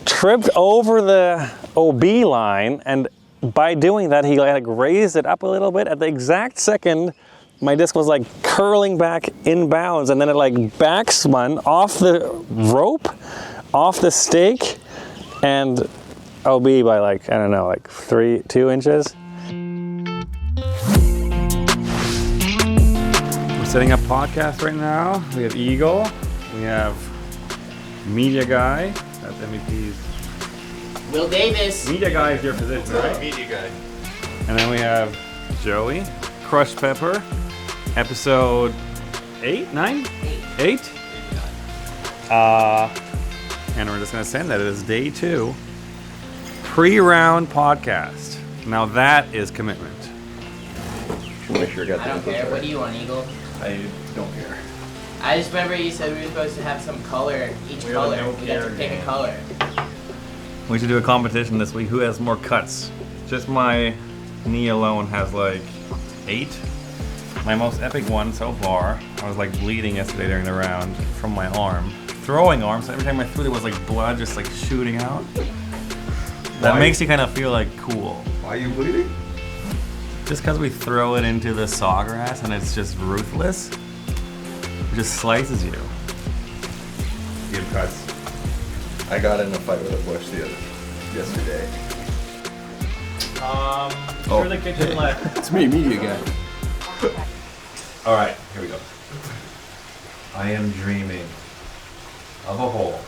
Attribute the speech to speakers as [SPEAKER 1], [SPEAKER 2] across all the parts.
[SPEAKER 1] tripped over the OB line, and by doing that, he like raised it up a little bit. At the exact second, my disc was like curling back inbounds, and then it like backspun off the rope, off the stake, and OB by like, I don't know, like 2 inches. We're setting up podcast right now. We have Eagle, we have Media Guy, that's MVP's.
[SPEAKER 2] Will Davis.
[SPEAKER 1] Media Guy is your position, right?
[SPEAKER 3] Media Guy.
[SPEAKER 1] And then we have Joey, Crushed Pepper, episode 8, 9? 8? And we're just gonna send that. It is day 2, pre-round podcast. Now that is commitment.
[SPEAKER 3] Make sure I got
[SPEAKER 2] I don't care. What do you want, Eagle?
[SPEAKER 3] I don't care.
[SPEAKER 2] I just remember you said we were supposed to have some color, each color. We got to pick a color.
[SPEAKER 1] We should do a competition this week. Who has more cuts? Just my knee alone has like 8. My most epic one so far, I was like bleeding yesterday during the round from my arm. Throwing arm, so every time I threw there was like blood just like shooting out. That makes you kind of feel like cool.
[SPEAKER 3] Why are you bleeding?
[SPEAKER 1] Just because we throw it into the sawgrass and it's just ruthless. It just slices you. Good cuts.
[SPEAKER 3] I got in a fight with a bush yesterday.
[SPEAKER 1] Sure the kitchen left.
[SPEAKER 3] It's me, Media Guy.
[SPEAKER 1] All right, here we go. I am dreaming of a hole.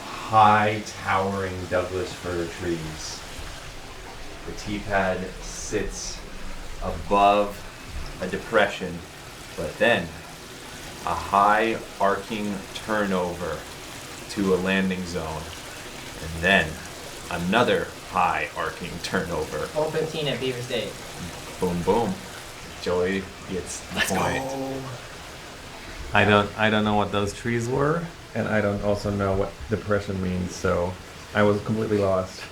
[SPEAKER 1] High, towering Douglas fir trees. The tee pad sits above a depression, but then a high arcing turnover to a landing zone, and then another high arcing turnover.
[SPEAKER 2] Hole 15 at Beaver State.
[SPEAKER 1] Boom, boom. Joey gets the point. I don't know what those trees were, and I don't also know what depression means, so I was completely lost.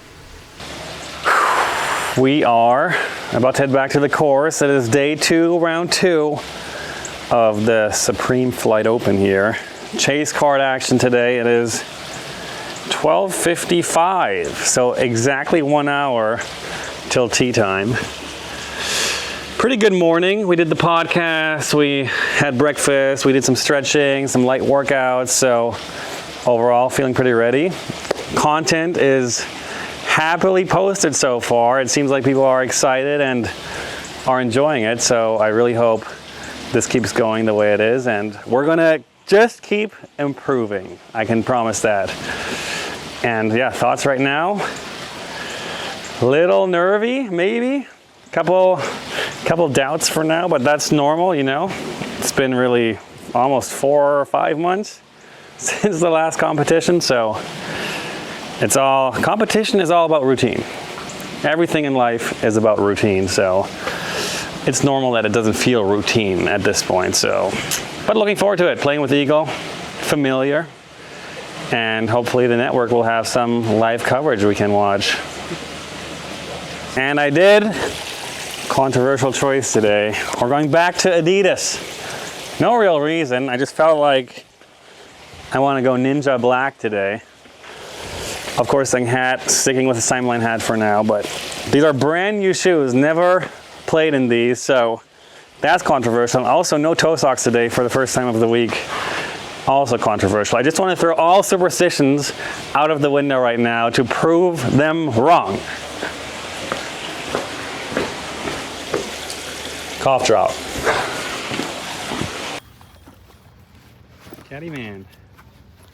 [SPEAKER 1] We are about to head back to the course. It is day 2, round 2 of the Supreme Flight Open here. Chase card action today. It is 12:55, so exactly 1 hour till tee time. Pretty good morning. We did the podcast, we had breakfast, we did some stretching, some light workouts, so overall feeling pretty ready. Content is happily posted so far. It seems like people are excited and are enjoying it, so I really hope this keeps going the way it is, and we're gonna just keep improving. I can promise that. And yeah, thoughts right now? Little nervy, maybe. Couple doubts for now, but that's normal, you know. It's been really almost 4 or 5 months since the last competition, so competition is all about routine. Everything in life is about routine, so it's normal that it doesn't feel routine at this point, so. But looking forward to it, playing with Eagle, familiar, and hopefully the network will have some live coverage we can watch. And I did, controversial choice today. We're going back to Adidas. No real reason, I just felt like I want to go Ninja Black today. Of course, sticking with the Simeline hat for now, but these are brand new shoes, never played in these, so that's controversial. Also, no toe socks today for the first time of the week. Also controversial. I just want to throw all superstitions out of the window right now to prove them wrong. Cough drop. Caddy man.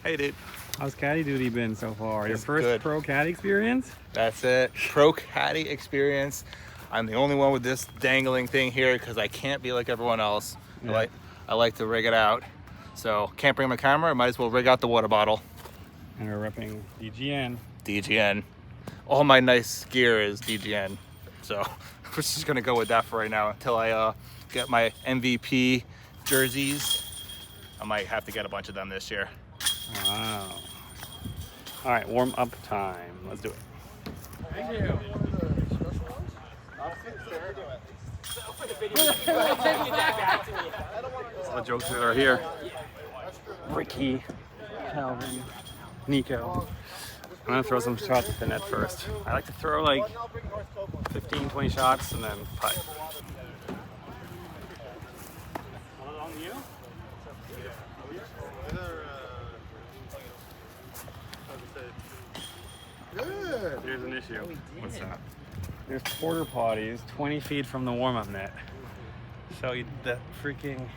[SPEAKER 4] Hey dude.
[SPEAKER 1] How's caddy duty been so far? Your first
[SPEAKER 4] good.
[SPEAKER 1] pro caddy experience?
[SPEAKER 4] That's it. Pro caddy experience. I'm the only one with this dangling thing here because I can't be like everyone else.
[SPEAKER 1] Yeah.
[SPEAKER 4] I like to rig it out. So can't bring my camera, might as well rig out the water bottle.
[SPEAKER 1] And we're repping DGN.
[SPEAKER 4] DGN. All my nice gear is DGN. So we're just gonna go with that for right now until I get my MVP jerseys. I might have to get a bunch of them this year.
[SPEAKER 1] Wow. All right, warm up time. Let's do it. Thank you. All the jokes that are here. Ricky, Calvin, Nico. I'm gonna throw some shots at the net first. I like to throw like 15, 20 shots and then putt.
[SPEAKER 3] Good.
[SPEAKER 1] Here's an issue. What's that? There's porta potties 20 feet from the warm-up net. So the freaking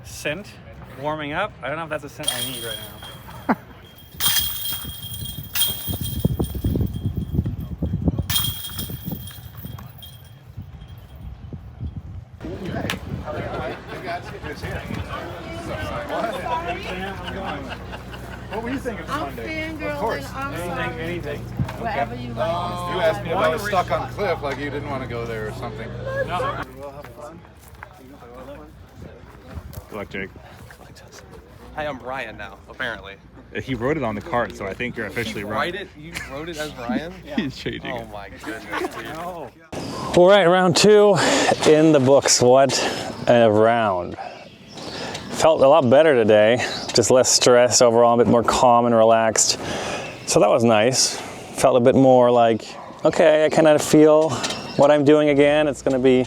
[SPEAKER 1] scent warming up, I don't know if that's a scent I need right now.
[SPEAKER 3] What were you thinking
[SPEAKER 5] I'm
[SPEAKER 3] Monday?
[SPEAKER 5] fangirling.
[SPEAKER 3] Of course.
[SPEAKER 5] I'm sorry.
[SPEAKER 1] Anything.
[SPEAKER 5] Wherever you like.
[SPEAKER 3] You asked me if I was stuck on cliff, like you didn't want to go there or something.
[SPEAKER 1] No.
[SPEAKER 4] Good luck, Jake.
[SPEAKER 6] Hi, I'm Ryan now, apparently.
[SPEAKER 4] He wrote it on the cart, so I think you're officially Ryan.
[SPEAKER 6] You wrote it as Ryan?
[SPEAKER 4] He's changing
[SPEAKER 6] Oh
[SPEAKER 4] it.
[SPEAKER 6] my goodness, dude.
[SPEAKER 1] All right, round 2 in the books. What a round. Felt a lot better today. Just less stress overall, a bit more calm and relaxed. So that was nice. Felt a bit more like, okay, I kind of feel what I'm doing again. It's gonna be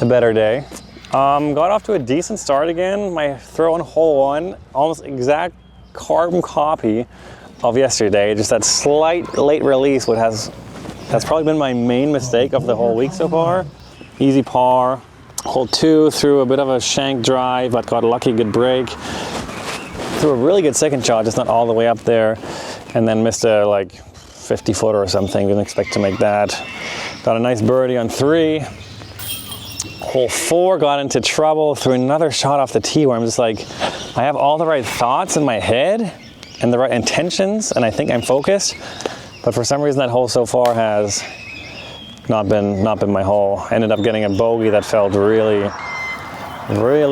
[SPEAKER 1] a better day. Got off to a decent start again. My throw on hole 1, almost exact carbon copy of yesterday. Just that slight late release, that's probably been my main mistake of the whole week so far. Easy par. Hole 2, threw a bit of a shank drive, but got a lucky good break. Threw a really good second shot, just not all the way up there. And then missed a like 50 footer or something. Didn't expect to make that. Got a nice birdie on 3. Hole 4, got into trouble, threw another shot off the tee where I'm just like, I have all the right thoughts in my head and the right intentions, and I think I'm focused. But for some reason that hole so far has not been my hole. Ended up getting a bogey that felt really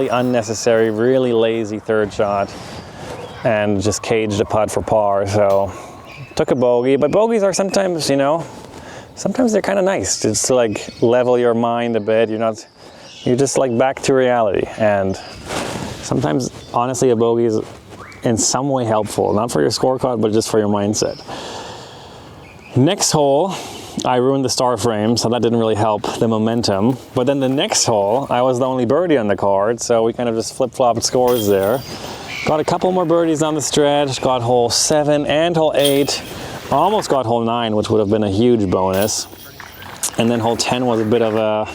[SPEAKER 1] unnecessary, really lazy third shot, and just caged a putt for par. So took a bogey, but bogeys are sometimes, sometimes they're kind of nice just to like level your mind a bit. You're just like back to reality. And sometimes, honestly, a bogey is in some way helpful, not for your scorecard, but just for your mindset. Next hole, I ruined the star frame, so that didn't really help the momentum. But then the next hole, I was the only birdie on the card, so we kind of just flip-flopped scores there. Got a couple more birdies on the stretch, got hole 7 and hole 8. Almost got hole 9, which would have been a huge bonus. And then hole 10 was a bit of a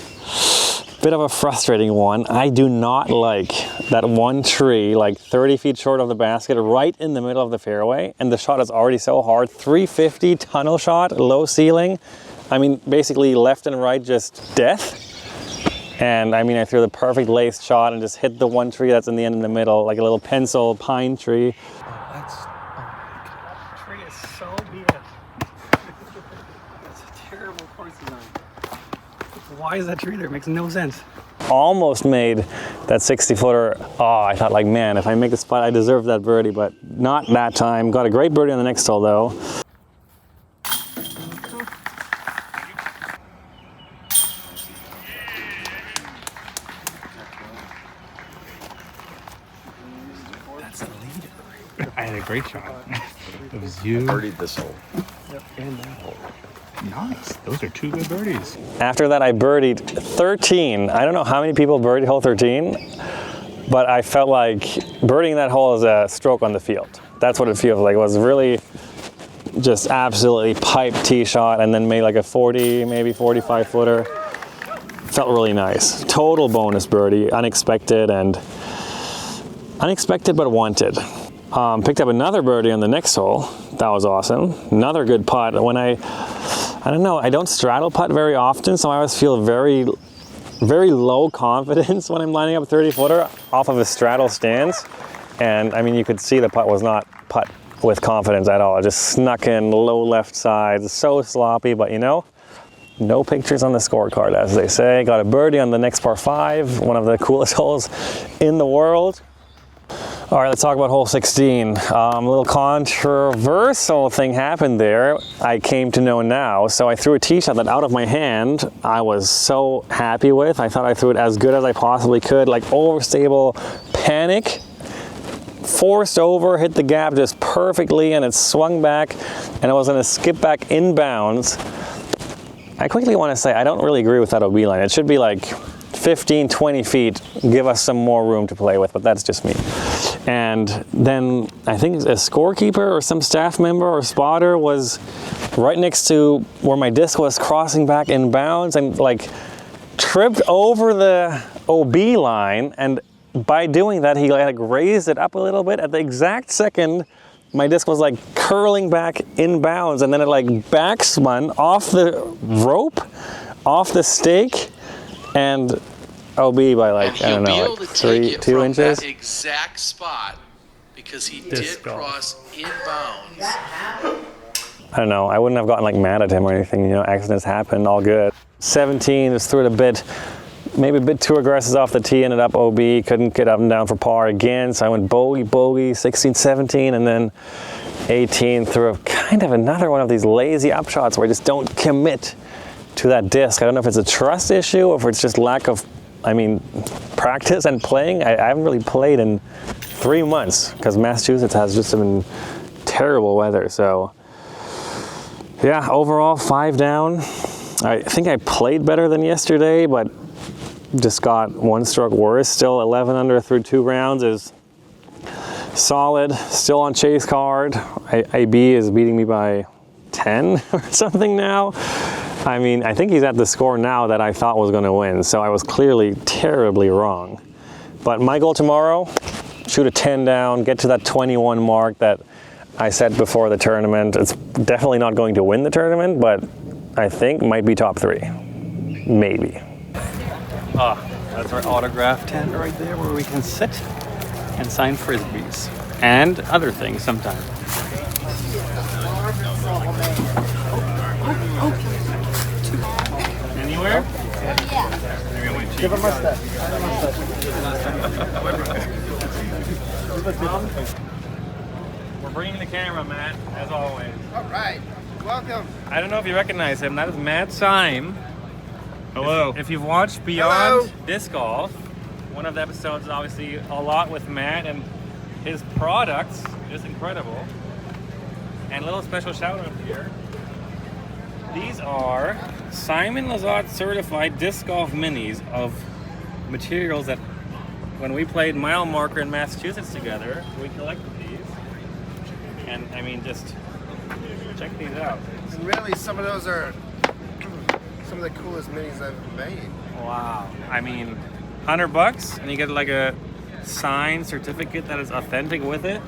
[SPEAKER 1] frustrating one. I do not like that one tree, like 30 feet short of the basket, right in the middle of the fairway, and the shot is already so hard. 350 tunnel shot, low ceiling. I mean, basically left and right, just death. And I mean, I threw the perfect laced shot and just hit the one tree that's in the end in the middle, like a little pencil pine tree. Tree is so BS. That's a terrible course design. Why is that tree there? It makes no sense. Almost made that 60-footer. Oh, I thought like, man, if I make this putt, I deserve that birdie, but not that time. Got a great birdie on the next hole though.
[SPEAKER 4] That's the leader. I had a great shot. It was you.
[SPEAKER 3] Birdied this hole.
[SPEAKER 4] And that hole. Nice. Those are 2 good birdies.
[SPEAKER 1] After that, I birdied 13. I don't know how many people birdied hole 13, but I felt like birdieing that hole is a stroke on the field. That's what it feels like. It was really just absolutely piped tee shot and then made like a 40, maybe 45 footer. Felt really nice. Total bonus birdie, unexpected but wanted. Picked up another birdie on the next hole. That was awesome. Another good putt. When I don't know, I don't straddle putt very often, so I always feel very low confidence when I'm lining up a 30-footer off of a straddle stance. And I mean, you could see the putt was not putt with confidence at all. It just snuck in low left side, so sloppy, but no pictures on the scorecard, as they say. Got a birdie on the next par 5, one of the coolest holes in the world. All right, let's talk about hole 16. A little controversial thing happened there, I came to know now. So I threw a tee shot that out of my hand I was so happy with. I thought I threw it as good as I possibly could, like overstable panic. forced over, hit the gap just perfectly, and it swung back, and it was going to skip back inbounds. I quickly want to say I don't really agree with that OB line. It should be like 15, 20 feet, give us some more room to play with, but that's just me. And then I think a scorekeeper or some staff member or spotter was right next to where my disc was crossing back inbounds and like tripped over the OB line, and by doing that he like raised it up a little bit. At the exact second my disc was like curling back inbounds, and then it like backspun off the rope, off the stake, and OB by like, I don't know, like 2 inches.
[SPEAKER 7] That exact spot, because he
[SPEAKER 1] Disc
[SPEAKER 7] did
[SPEAKER 1] golf.
[SPEAKER 7] cross inbounds.
[SPEAKER 1] I don't know, I wouldn't have gotten like mad at him or anything, you know, accidents happen, all good. 17, just threw it a bit, maybe a bit too aggressive off the tee, ended up OB, couldn't get up and down for par again, so I went bogey, 16, 17, and then 18 threw a kind of another one of these lazy upshots where I just don't commit to that disc. I don't know if it's a trust issue or if it's just lack of, practice and playing. I haven't really played in 3 months because Massachusetts has just been terrible weather. So yeah, overall 5 down. I think I played better than yesterday, but just got 1 stroke worse. Still 11 under through 2 rounds is solid. Still on chase card. AB is beating me by 10 or something now. I think he's at the score now that I thought was going to win, so I was clearly terribly wrong. But my goal tomorrow, shoot a 10 down, get to that 21 mark that I said before the tournament. It's definitely not going to win the tournament, but I think might be top 3, maybe.
[SPEAKER 8] That's our autograph tent right there where we can sit and sign Frisbees and other things sometimes. Anywhere? Yeah. Give him a step. We're bringing the camera, Matt, as always.
[SPEAKER 6] All right. Welcome.
[SPEAKER 8] I don't know if you recognize him. That is Matt Syme.
[SPEAKER 4] Hello.
[SPEAKER 8] If you've watched Beyond Disc Golf, one of the episodes is obviously a lot with Matt, and his products just incredible. And a little special shout out here. These are Simon Lizotte certified disc golf minis of materials that when we played mile marker in Massachusetts together, we collected these. And just check these out.
[SPEAKER 6] And really, some of those are some of the coolest minis I've made.
[SPEAKER 8] Wow. $100 and you get like a signed certificate that is authentic with it.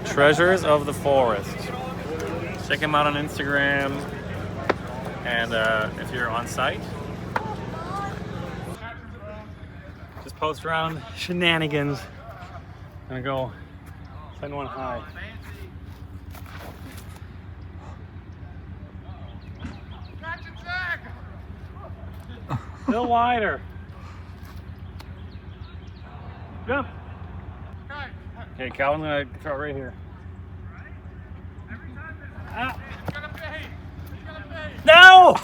[SPEAKER 8] Treasures of the forest. Check him out on Instagram. And if you're on site, just post around shenanigans. I'm gonna go send one hi. A little wider. Jump. Okay, Calvin's gonna throw right here. Ah. No!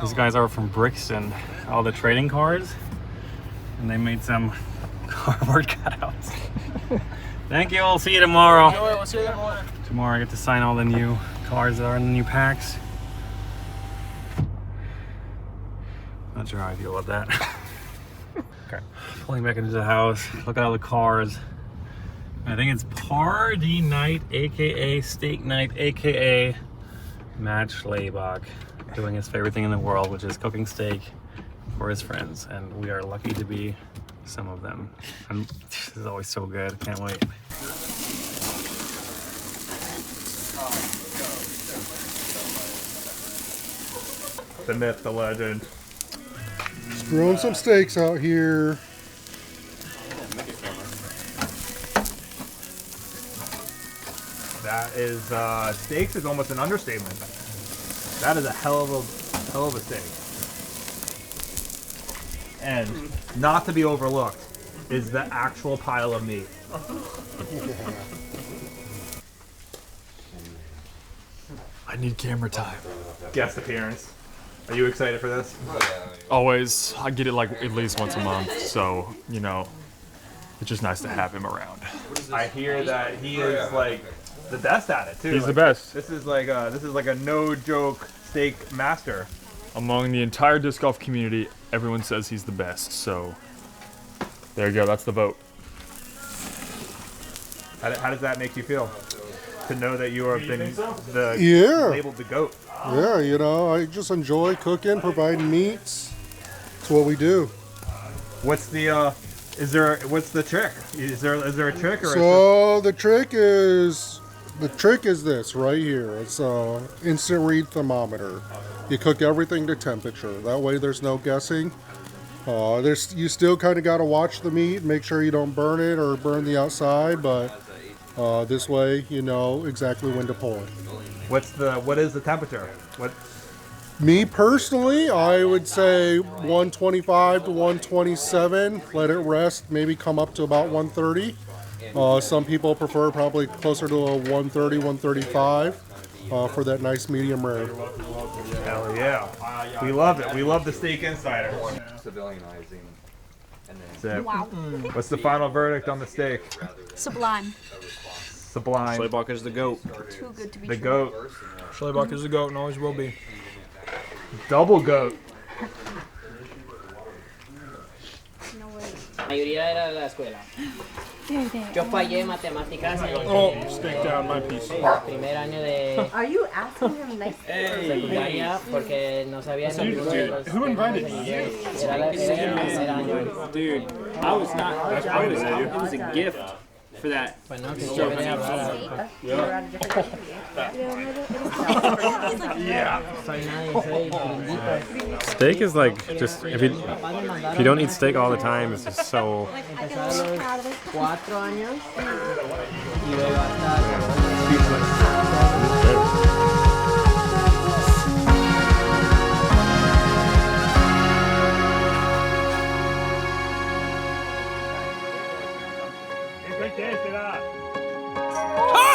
[SPEAKER 8] These guys are from Brixton, all the trading cards, and they made some cardboard cutouts. Thank you, we'll see you tomorrow.
[SPEAKER 6] We'll see you tomorrow.
[SPEAKER 8] Tomorrow I get to sign all the new cards that are in the new packs. Not sure how I feel about that. Okay, pulling back into the house, look at all the cars. I think it's party night, aka steak night, aka Matt Schlabach doing his favorite thing in the world, which is cooking steak for his friends, and we are lucky to be some of them. This is always so good, can't wait.
[SPEAKER 4] The myth, the legend.
[SPEAKER 9] Just throwing some steaks out here.
[SPEAKER 4] That is, steaks is almost an understatement. That is a hell of a steak. And not to be overlooked is the actual pile of meat.
[SPEAKER 10] need camera time.
[SPEAKER 4] Guest appearance. Are you excited for this?
[SPEAKER 10] Always. I get it like at least once a month, so, you know, it's just nice to have him around.
[SPEAKER 4] I hear that he is like the best at it too.
[SPEAKER 10] He's the best.
[SPEAKER 4] This is like a no joke steak master.
[SPEAKER 10] Among the entire disc golf community, everyone says he's the best, so there you go, that's the vote.
[SPEAKER 4] How does that make you feel? To know that you have been labeled the GOAT.
[SPEAKER 9] Yeah, you know, I just enjoy cooking, providing meats. It's what we do.
[SPEAKER 4] What's the trick? Is there a trick or
[SPEAKER 9] So the trick is this right here. It's a instant read thermometer. You cook everything to temperature. That way there's no guessing. You still kind of got to watch the meat, make sure you don't burn it or burn the outside, but this way you know exactly when to pull it.
[SPEAKER 4] What is the temperature?
[SPEAKER 9] Me personally, I would say 125 to 127. Let it rest, maybe come up to about 130. Some people prefer probably closer to a 130, 135 for that nice medium rare.
[SPEAKER 4] Hell yeah. We love it. We love the Steak Insider.
[SPEAKER 3] Civilianizing.
[SPEAKER 5] Wow.
[SPEAKER 4] What's the final verdict on the steak?
[SPEAKER 5] Sublime.
[SPEAKER 4] Sublime.
[SPEAKER 11] Schleybuck is the GOAT.
[SPEAKER 5] Too good to be
[SPEAKER 4] The
[SPEAKER 5] true.
[SPEAKER 4] GOAT.
[SPEAKER 11] Schleybuck is the GOAT and always will be.
[SPEAKER 4] Double GOAT.
[SPEAKER 5] No way.
[SPEAKER 2] La mayoría era de la escuela. Yo fallé matemáticas en
[SPEAKER 10] Steak down my piece.
[SPEAKER 2] el primer año de
[SPEAKER 12] Are you asking him nice
[SPEAKER 2] secundaria porque no sabía ninguno de los
[SPEAKER 10] Who invited
[SPEAKER 2] temas en inglés. Era el tercer año.
[SPEAKER 11] Dude, I was not. It was a gift for that.
[SPEAKER 2] Bueno, que chévere hablar.
[SPEAKER 4] Yeah.
[SPEAKER 2] Soy nadie, soy brindito.
[SPEAKER 8] Steak is like just if you don't eat steak all the time, it's just so.
[SPEAKER 2] Empezó a los 4 años y luego hasta
[SPEAKER 4] Oh!